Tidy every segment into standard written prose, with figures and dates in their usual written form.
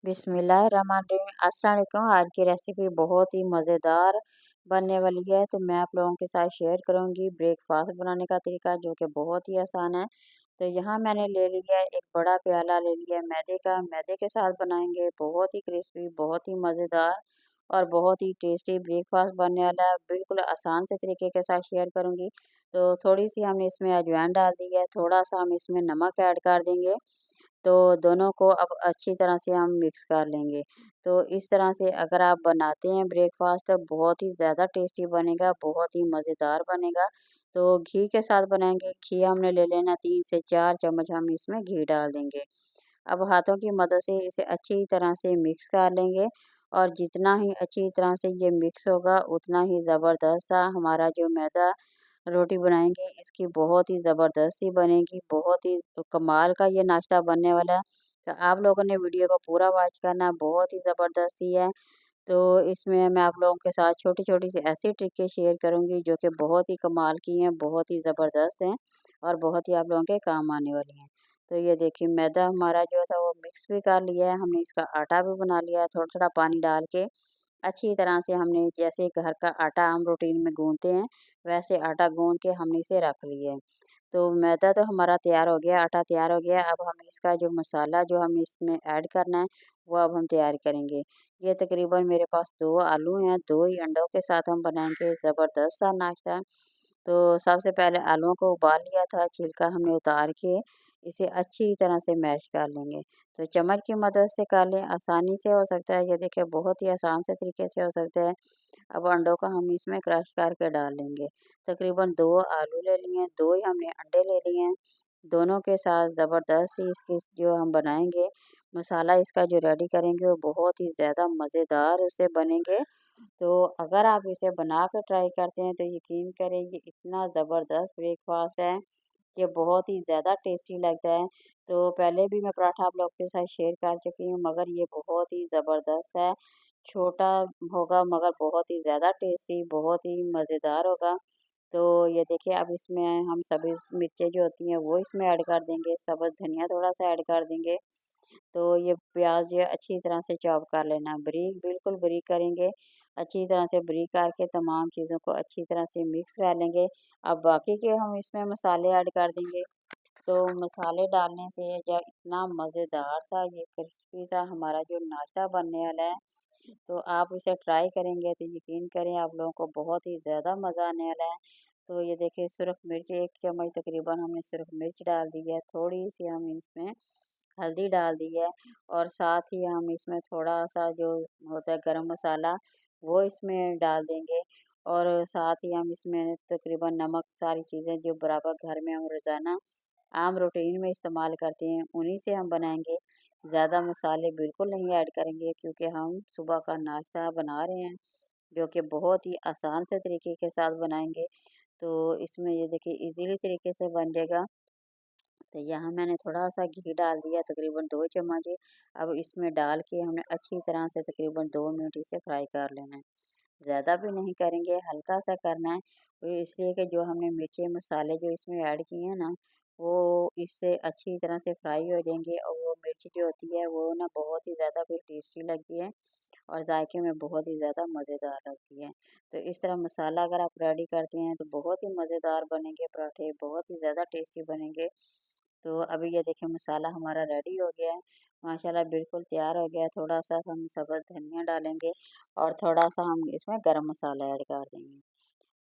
बिस्मिल्लाहिर्रहमानिर्रहीम। अस्सलाम वालेकुम। आज की रेसिपी बहुत ही मज़ेदार बनने वाली है, तो मैं आप लोगों के साथ शेयर करूंगी ब्रेकफास्ट बनाने का तरीका, जो कि बहुत ही आसान है। तो यहाँ मैंने ले लिया है एक बड़ा प्याला ले लिया है मैदे का। मैदे के साथ बनाएंगे बहुत ही क्रिस्पी, बहुत ही मज़ेदार और बहुत ही टेस्टी ब्रेकफास्ट बनने वाला है। बिल्कुल आसान से तरीके के साथ शेयर करूंगी। तो थोड़ी सी हमने इसमें अजवाइन डाल दी है, थोड़ा सा हम इसमें नमक ऐड कर देंगे। तो दोनों को अब अच्छी तरह से हम मिक्स कर लेंगे। तो इस तरह से अगर आप बनाते हैं ब्रेकफ़ास्ट, तो बहुत ही ज़्यादा टेस्टी बनेगा, बहुत ही मज़ेदार बनेगा। तो घी के साथ बनाएँगे, घी हमने ले लेना 3 से 4 चम्मच हम इसमें घी डाल देंगे। अब हाथों की मदद से इसे अच्छी तरह से मिक्स कर लेंगे और जितना ही अच्छी तरह से ये मिक्स होगा, उतना ही ज़बरदस्त सा हमारा जो मैदा रोटी बनाएँगे, इसकी बहुत ही ज़बरदस्ती बनेगी, बहुत ही कमाल का ये नाश्ता बनने वाला है। तो आप लोगों ने वीडियो को पूरा वॉच करना, बहुत ही ज़बरदस्ती है। तो इसमें मैं आप लोगों के साथ छोटी-छोटी सी ऐसी ट्रिकें शेयर करूँगी, जो कि बहुत ही कमाल की हैं, बहुत ही ज़बरदस्त हैं और बहुत ही आप लोगों के काम आने वाली हैं। तो ये देखिए मैदा हमारा जो था वो मिक्स भी कर लिया है, हमने इसका आटा भी बना लिया है थोड़ा-थोड़ा पानी डाल के। अच्छी तरह से हमने जैसे घर का आटा हम रूटीन में गूँथते हैं, वैसे आटा गूँथ के हमने इसे रख लिया है। तो मैदा तो हमारा तैयार हो गया, आटा तैयार हो गया। अब हम इसका जो मसाला जो हम इसमें ऐड करना है, वो अब हम तैयार करेंगे। ये तकरीबन मेरे पास 2 आलू हैं, 2 ही अंडों के साथ हम बनाएँगे ज़बरदस्त सा नाश्ता। तो सबसे पहले आलूओं को उबाल लिया था, छिलका हमने उतार के इसे अच्छी तरह से मैश कर लेंगे। तो चम्मच की मदद से कर लें, आसानी से हो सकता है, ये देखिए बहुत ही आसान से तरीके से हो सकता है। अब अंडों का हम इसमें क्रश करके डाल लेंगे। तकरीबन 2 आलू ले लिए हैं, 2 ही हमने अंडे ले लिए हैं। दोनों के साथ ज़बरदस्त सी इसकी जो हम बनाएँगे, मसाला इसका जो रेडी करेंगे, वो बहुत ही ज़्यादा मज़ेदार उससे बनेंगे। तो अगर आप इसे बना कर ट्राई करते हैं, तो यकीन करें ये इतना ज़बरदस्त ब्रेकफ़ास्ट है, ये बहुत ही ज़्यादा टेस्टी लगता है। तो पहले भी मैं पराठा आप लोग के साथ शेयर कर चुकी हूँ, मगर ये बहुत ही ज़बरदस्त है। छोटा होगा मगर बहुत ही ज़्यादा टेस्टी, बहुत ही मज़ेदार होगा। तो ये देखिए अब इसमें हम सभी मिर्चें जो होती हैं वो इसमें ऐड कर देंगे, सब्ज़ धनिया थोड़ा-सा ऐड कर देंगे। तो ये प्याज़ जो है अच्छी तरह से चॉप कर लेना, बारीक बिल्कुल बारीक करेंगे। अच्छी तरह से बारीक करके तमाम चीज़ों को अच्छी तरह से मिक्स कर लेंगे। अब बाकी के हम इसमें मसाले ऐड कर देंगे। तो मसाले डालने से जो इतना मज़ेदार सा ये क्रिस्पी सा हमारा जो नाश्ता बनने वाला है, तो आप इसे ट्राई करेंगे तो यकीन करें आप लोगों को बहुत ही ज़्यादा मज़ा आने वाला है। तो ये देखिए सुरख मिर्च 1 चम्मच तकरीबन हमने सुरख मिर्च डाल दी है, थोड़ी-सी हम इसमें हल्दी डाल दी है और साथ ही हम इसमें थोड़ा-सा जो होता है गरम मसाला, वो इसमें डाल देंगे और साथ ही हम इसमें तकरीबन नमक, सारी चीज़ें जो बराबर घर में हम रोज़ाना आम रूटीन में इस्तेमाल करते हैं, उन्हीं से हम बनाएँगे। ज़्यादा मसाले बिल्कुल नहीं ऐड करेंगे, क्योंकि हम सुबह का नाश्ता बना रहे हैं, जो कि बहुत ही आसान से तरीके के साथ बनाएँगे। तो इसमें ये देखिए ईज़िली तरीके से बन जाएगा। तो यहाँ मैंने थोड़ा-सा घी डाल दिया तकरीबन 2 चम्मच। अब इसमें डाल के हमने अच्छी तरह से तकरीबन 2 मिनट इसे फ्राई कर लेना है। ज़्यादा भी नहीं करेंगे, हल्का-सा करना है। वो इसलिए कि जो हमने मिर्ची मसाले जो इसमें ऐड किए हैं ना, वो इससे अच्छी तरह से फ्राई हो जाएँगे और वो मिर्च जो होती है वो ना बहुत ही ज़्यादा फिर टेस्टी लगती है और जायके में बहुत ही ज़्यादा मज़ेदार लगती है। तो इस तरह मसाला अगर आप रेडी करते हैं, तो बहुत ही मज़ेदार बनेंगे पराठे, बहुत ही ज़्यादा टेस्टी बनेंगे। तो अभी ये देखिए मसाला हमारा रेडी हो गया है, माशाल्लाह बिल्कुल तैयार हो गया है। थोड़ा-सा हम सब्ज़ धनिया डालेंगे और थोड़ा-सा हम इसमें गरम मसाला ऐड कर देंगे।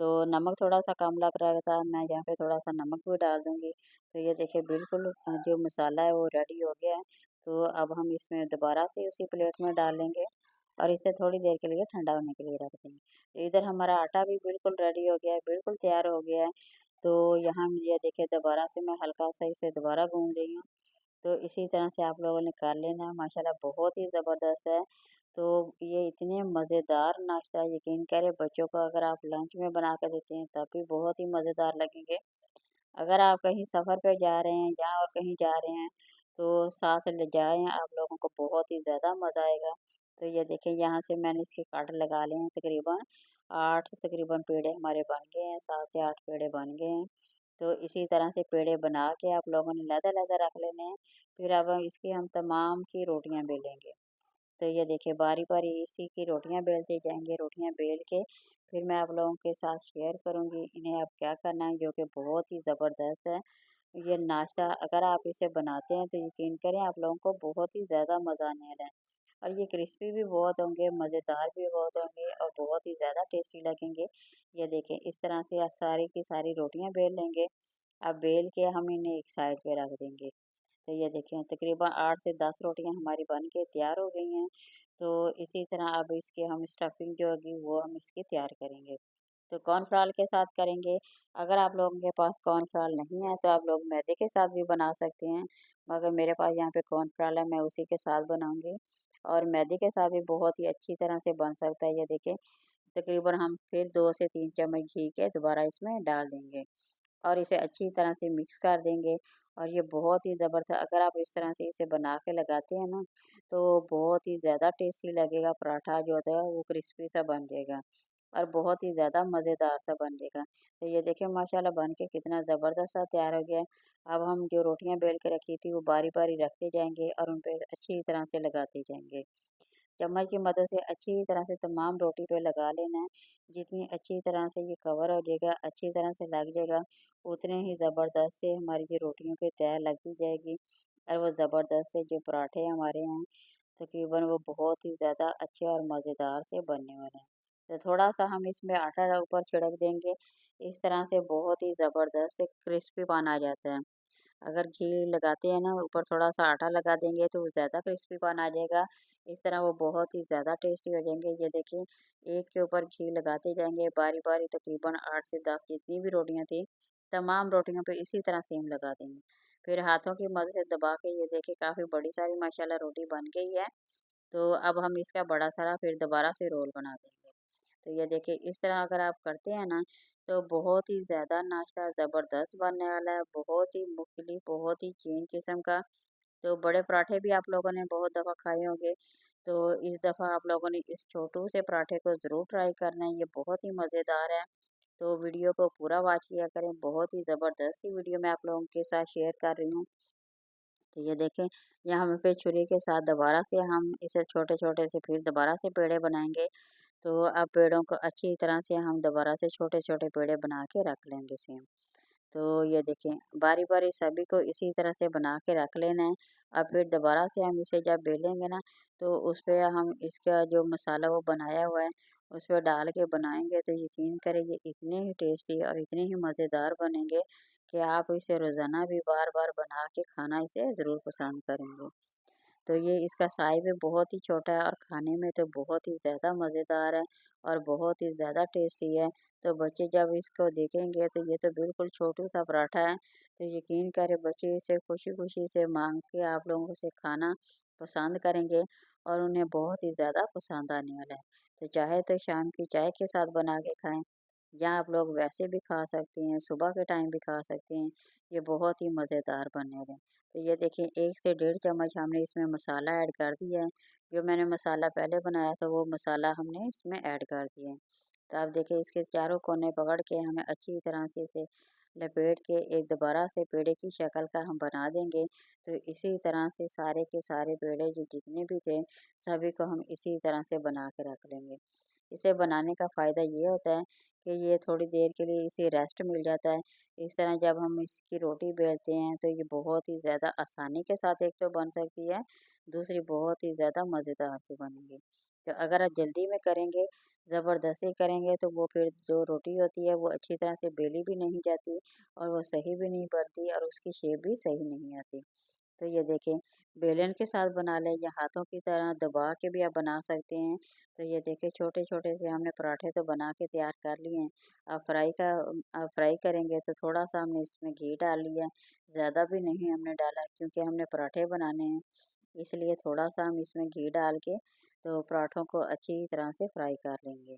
तो नमक थोड़ा-सा कम लग रहा था, मैं यहाँ पे थोड़ा-सा नमक भी डाल दूँगी। तो ये देखिए बिल्कुल जो मसाला है वो रेडी हो गया है। तो अब हम इसमें दोबारा से उसी प्लेट में डालेंगे और इसे थोड़ी देर के लिए ठंडा होने के लिए रख देंगे। तो इधर हमारा आटा भी बिल्कुल रेडी हो गया है, बिल्कुल तैयार हो गया है। तो यहाँ ये देखिए दोबारा से मैं हल्का-सा इसे दोबारा गूँध रही हूँ। तो इसी तरह से आप लोगों ने कर लेना है, माशाल्लाह बहुत ही ज़बरदस्त है। तो ये इतने मज़ेदार नाश्ता है, यकीन करें बच्चों को अगर आप लंच में बना के देते हैं तब भी बहुत ही मज़ेदार लगेंगे। अगर आप कहीं सफ़र पे जा रहे हैं या और कहीं जा रहे हैं, तो साथ ले जाएँ, आप लोगों को बहुत ही ज़्यादा मज़ा आएगा। तो ये देखिए यहाँ से मैंने इसके काट लगा लिए हैं तकरीबन 8 तकरीबन पेड़े हमारे बन गए हैं, 7 से 8 पेड़े बन गए हैं। तो इसी तरह से पेड़े बना के आप लोगों ने लहदा-लहदा रख लेने हैं। फिर अब इसकी हम तमाम की रोटियाँ बेलेंगे। तो ये देखिए बारी-बारी इसी की रोटियाँ बेलते जाएँगे, रोटियाँ बेल के फिर मैं आप लोगों के साथ शेयर करूँगी इन्हें अब क्या करना है जो कि बहुत ही ज़बरदस्त है। ये नाश्ता अगर आप इसे बनाते हैं तो यकीन करें आप लोगों को बहुत ही ज़्यादा मज़ा आने वाला है। और ये क्रिस्पी भी बहुत होंगे, मज़ेदार भी बहुत होंगे और बहुत ही ज़्यादा टेस्टी लगेंगे। ये देखें इस तरह से सारी की सारी रोटियाँ बेल लेंगे। अब बेल के हम इन्हें एक साइड पे रख देंगे। तो ये देखें तकरीबन 8 से 10 रोटियाँ हमारी बन के तैयार हो गई हैं। तो इसी तरह अब इसकी हम स्टफिंग जो होगी वो हम इसकी तैयार करेंगे। तो कॉर्नफ्लावर के साथ करेंगे। अगर आप लोगों के पास कॉर्नफ्लावर नहीं है तो आप लोग मैदे के साथ भी बना सकते हैं। मगर मेरे पास यहाँ पे कॉर्नफ्लावर है मैं उसी के साथ बनाऊँगी। और मैदे के साथ भी बहुत ही अच्छी तरह से बन सकता है। ये देखें तकरीबन हम फिर 2 से 3 चम्मच घी के दोबारा इसमें डाल देंगे। और इसे अच्छी तरह से मिक्स कर देंगे और ये बहुत ही ज़बरदस्त अगर आप इस तरह से इसे बना के लगाते हैं ना, तो बहुत ही ज़्यादा टेस्टी लगेगा पराठा जो होता है वो क्रिस्पी सा बन जाएगा और बहुत ही ज़्यादा मज़ेदार सा बन जाएगा। तो ये देखिए माशाल्लाह बन के कितना ज़बरदस्त सा तैयार हो गया है। अब हम जो रोटियाँ बेल के रखी थी वो बारी-बारी रखते जाएँगे और उन पे अच्छी तरह से लगाते जाएँगे। चम्मच की मदद से अच्छी तरह से तमाम रोटी पे लगा लेना है। जितनी अच्छी तरह से ये कवर हो जाएगा, अच्छी तरह से लग जाएगा, उतने ही ज़बरदस्त से हमारी जो रोटियों पे तय लगती जाएगी और वो ज़बरदस्त से जो पराठे हमारे हैं तकरीबन वो बहुत ही ज़्यादा अच्छे और मज़ेदार से बनने वाले हैं। तो थोड़ा-सा हम इसमें आटा ऊपर छिड़क देंगे, इस तरह से बहुत ही ज़बरदस्त से क्रिस्पीपन आ जाता है। अगर घी लगाते हैं ना ऊपर थोड़ा-सा आटा लगा देंगे तो ज़्यादा क्रिस्पीपन आ जाएगा। इस तरह वो बहुत ही ज़्यादा टेस्टी हो जाएँगे। ये देखिए एक के ऊपर घी लगाते जाएँगे बारी-बारी तकरीबन 8 से 10 जितनी भी रोटियाँ थी, तमाम रोटियों पे इसी तरह सेम लगा देंगे। फिर हाथों की मदद से दबा के ये देखिए काफ़ी बड़ी सारी माशाल्लाह रोटी बन गई है। तो अब हम इसका बड़ा सारा फिर दोबारा से रोल बना देंगे। तो ये देखिए इस तरह अगर आप करते हैं ना, तो बहुत ही ज़्यादा नाश्ता ज़बरदस्त बनने वाला है, बहुत ही मुख्तलिफ, बहुत ही चेंज किस्म का। तो बड़े पराठे भी आप लोगों ने बहुत दफ़ा खाए होंगे, तो इस दफ़ा आप लोगों ने इस छोटू से पराठे को ज़रूर ट्राई करना है, ये बहुत ही मज़ेदार है। तो वीडियो को पूरा वॉच किया करें, बहुत ही ज़बरदस्त सी वीडियो मैं आप लोगों के साथ शेयर कर रही हूँ। तो ये देखें, यहाँ हम पे छुरी के साथ दोबारा से हम इसे छोटे-छोटे से फिर दोबारा से पेड़े बनाएँगे। तो अब पेड़ों को अच्छी तरह से हम दोबारा से छोटे-छोटे पेड़े बना के रख लेंगे सेम। तो ये देखें, बारी-बारी सभी को इसी तरह से बना के रख लेना है। अब फिर दोबारा से हम इसे जब बेलेंगे ना, तो उस पे हम इसका जो मसाला वो बनाया हुआ है, उस पे डाल के बनाएँगे तो यकीन करें ये इतने ही टेस्टी और इतने ही मज़ेदार बनेंगे कि आप इसे रोज़ाना भी बार-बार बना के खाना इसे ज़रूर पसंद करेंगे। तो ये इसका साइज़ भी बहुत ही छोटा है और खाने में तो बहुत ही ज़्यादा मज़ेदार है और बहुत ही ज़्यादा टेस्टी है। तो बच्चे जब इसको देखेंगे तो ये तो बिल्कुल छोटू-सा पराठा है, तो यकीन करें बच्चे इसे खुशी-खुशी से माँग के आप लोगों से खाना पसंद करेंगे और उन्हें बहुत ही ज़्यादा पसंद आने वाला है। तो चाहे तो शाम की चाय के साथ बना के खाएँ या आप लोग वैसे भी खा सकते हैं, सुबह के टाइम भी खा सकते हैं। ये बहुत ही मज़ेदार बनेगा। तो ये देखिए 1 से डेढ़ चम्मच हमने इसमें मसाला ऐड कर दिया है। जो मैंने मसाला पहले बनाया था वो मसाला हमने इसमें ऐड कर दिया है। तो आप देखिए इसके चारों कोने पकड़ के हमें अच्छी तरह से इसे लपेट के एक दोबारा से पेड़े की शक्ल का हम बना देंगे। तो इसी तरह से सारे के सारे पेड़े जो जितने भी थे सभी को हम इसी तरह से बना के रख लेंगे। इसे बनाने का फ़ायदा ये होता है कि ये थोड़ी देर के लिए इसे रेस्ट मिल जाता है। इस तरह जब हम इसकी रोटी बेलते हैं तो ये बहुत ही ज़्यादा आसानी के साथ एक तो बन सकती है, दूसरी बहुत ही ज़्यादा मज़ेदार से बनेगी। तो अगर आप जल्दी में करेंगे, ज़बरदस्ती करेंगे तो वो फिर जो रोटी होती है वो अच्छी तरह से बेली भी नहीं जाती और वो सही भी नहीं बनती और उसकी शेप भी सही नहीं आती। तो ये देखें बेलन के साथ बना लें या हाथों की तरह दबा के भी आप बना सकते हैं। तो ये देखिए छोटे-छोटे से हमने पराठे तो बना के तैयार कर लिए हैं। अब फ्राई करेंगे तो थोड़ा-सा हमने इसमें घी डाल लिया है, ज़्यादा भी नहीं हमने डाला क्योंकि हमने पराठे बनाने हैं। इसलिए थोड़ा-सा हम इसमें घी डाल के तो पराठों को अच्छी तरह से फ्राई कर लेंगे।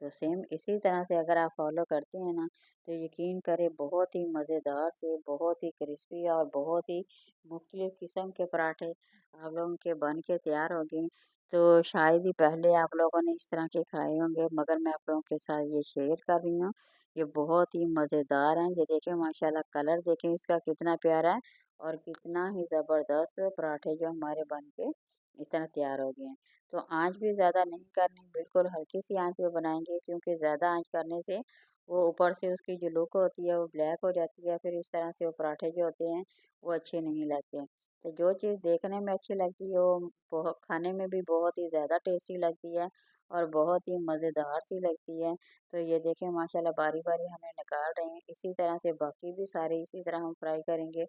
तो सेम इसी तरह से अगर आप फ़ॉलो करते हैं ना, तो यकीन करें बहुत ही मज़ेदार से, बहुत ही क्रिस्पी और बहुत ही मुख्तलिफ़ किस्म के पराठे आप लोगों के बन के तैयार हो गए। तो शायद ही पहले आप लोगों ने इस तरह के खाए होंगे, मगर मैं आप लोगों के साथ ये शेयर कर रही हूँ। ये बहुत ही मज़ेदार हैं। ये देखें माशाल्लाह कलर देखें इसका कितना प्यारा है और कितना ही ज़बरदस्त पराठे जो हमारे बन के इस तरह तैयार हो गए हैं। तो आँच भी ज़्यादा नहीं करनी, बिल्कुल हल्की सी आँच पे बनाएँगे, क्योंकि ज़्यादा आँच करने से वो ऊपर से उसकी जो लुक होती है वो ब्लैक हो जाती है, फिर इस तरह से वो पराठे जो होते हैं वो अच्छे नहीं लगते। तो जो चीज़ देखने में अच्छी लगती है वो खाने में भी बहुत ही ज़्यादा टेस्टी लगती है और बहुत ही मज़ेदार सी लगती है। तो ये देखें माशाल्लाह बारी-बारी हमें निकाल रहे हैं। इसी तरह से बाकी भी सारे इसी तरह हम फ्राई करेंगे।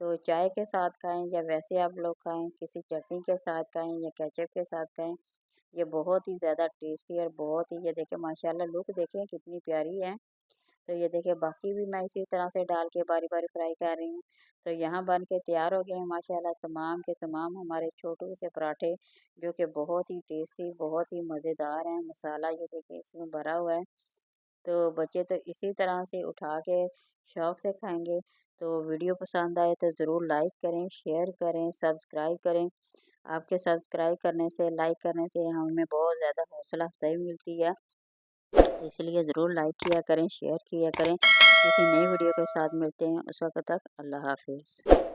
तो चाय के साथ खाएँ या वैसे आप लोग खाएँ, किसी चटनी के साथ खाएँ या केचप के साथ खाएँ, ये बहुत ही ज़्यादा टेस्टी और बहुत ही ये देखिए माशाल्लाह लुक देखें कितनी प्यारी है। तो ये देखिए बाकी भी मैं इसी तरह से डाल के बारी-बारी फ्राई कर रही हूँ। तो यहाँ बन के तैयार हो गए हैं माशाल्लाह तमाम के तमाम हमारे छोटू से पराठे, जो कि बहुत ही टेस्टी, बहुत ही मज़ेदार हैं। मसाला ये देखिए इसमें भरा हुआ है। तो बच्चे तो इसी तरह से उठा के शौक से खाएँगे। तो वीडियो पसंद आए तो ज़रूर लाइक करें, शेयर करें, सब्सक्राइब करें। आपके सब्सक्राइब करने से, लाइक करने से हमें बहुत ज़्यादा हौसला अफ़ज़ाई मिलती है। तो इसलिए ज़रूर लाइक किया करें, शेयर किया करें। किसी नई वीडियो के साथ मिलते हैं, उस वक़्त तक अल्लाह हाफ़िज़।